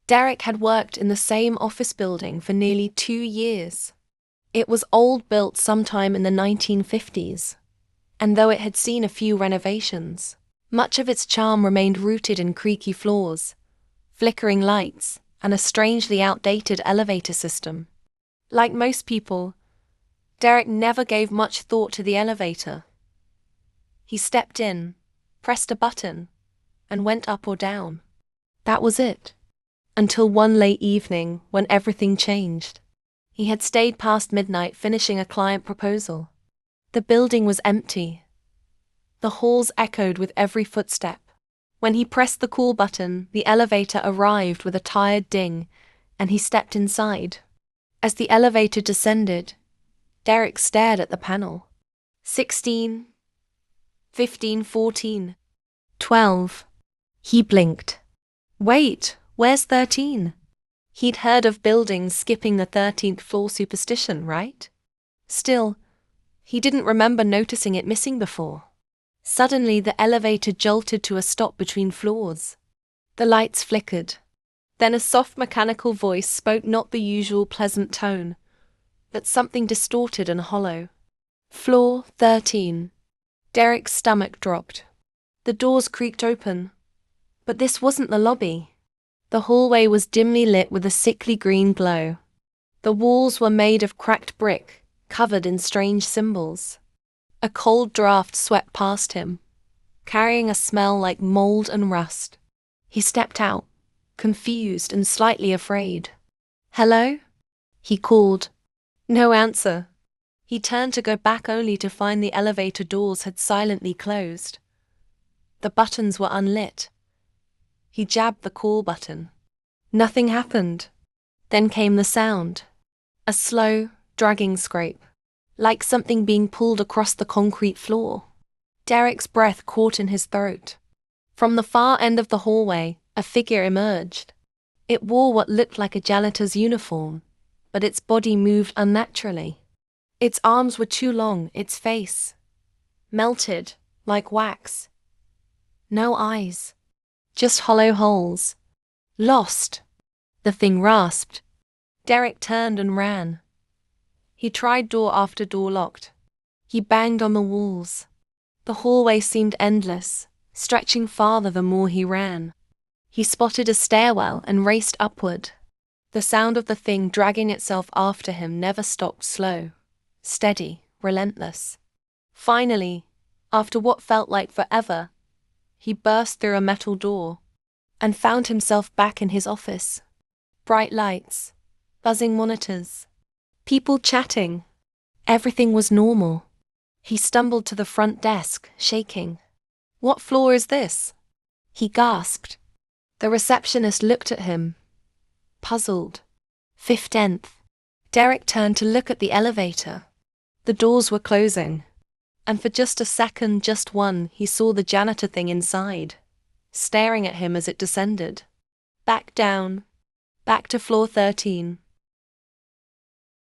Derek had worked in the same office building for nearly 2 years. It was old, built sometime in the 1950s, and though it had seen a few renovations, much of its charm remained rooted in creaky floors, flickering lights, and a strangely outdated elevator system. Like most people, Derek never gave much thought to the elevator. He stepped in, pressed a button, and went up or down. That was it. Until one late evening when everything changed. He had stayed past midnight finishing a client proposal. The building was empty. The halls echoed with every footstep. When he pressed the call button, the elevator arrived with a tired ding, and he stepped inside. As the elevator descended, Derek stared at the panel. 16, 15, 14, 12. He blinked. Wait, where's 13? He'd heard of buildings skipping the 13th floor superstition, right? Still, he didn't remember noticing it missing before. Suddenly, the elevator jolted to a stop between floors. The lights flickered. Then a soft mechanical voice spoke, not the usual pleasant tone, but something distorted and hollow. Floor 13. Derek's stomach dropped. The doors creaked open. But this wasn't the lobby. The hallway was dimly lit with a sickly green glow. The walls were made of cracked brick, covered in strange symbols. A cold draft swept past him, carrying a smell like mold and rust. He stepped out, confused and slightly afraid. "Hello?" he called. No answer. He turned to go back only to find the elevator doors had silently closed. The buttons were unlit. He jabbed the call button. Nothing happened. Then came the sound. A slow, dragging scrape, like something being pulled across the concrete floor. Derek's breath caught in his throat. From the far end of the hallway, a figure emerged. It wore what looked like a janitor's uniform, but its body moved unnaturally. Its arms were too long, its face melted like wax. No eyes, just hollow holes. Lost, the thing rasped. Derek turned and ran. He tried door after door locked. He banged on the walls. The hallway seemed endless, stretching farther the more he ran. He spotted a stairwell and raced upward. The sound of the thing dragging itself after him never stopped, slow, steady, relentless. Finally, after what felt like forever, he burst through a metal door and found himself back in his office. Bright lights, buzzing monitors, people chatting. Everything was normal. He stumbled to the front desk, shaking. "What floor is this?" he gasped. The receptionist looked at him, puzzled. 15th. Derek turned to look at the elevator. The doors were closing, and for just a second, just one, he saw the janitor thing inside, staring at him as it descended. Back down, back to floor 13.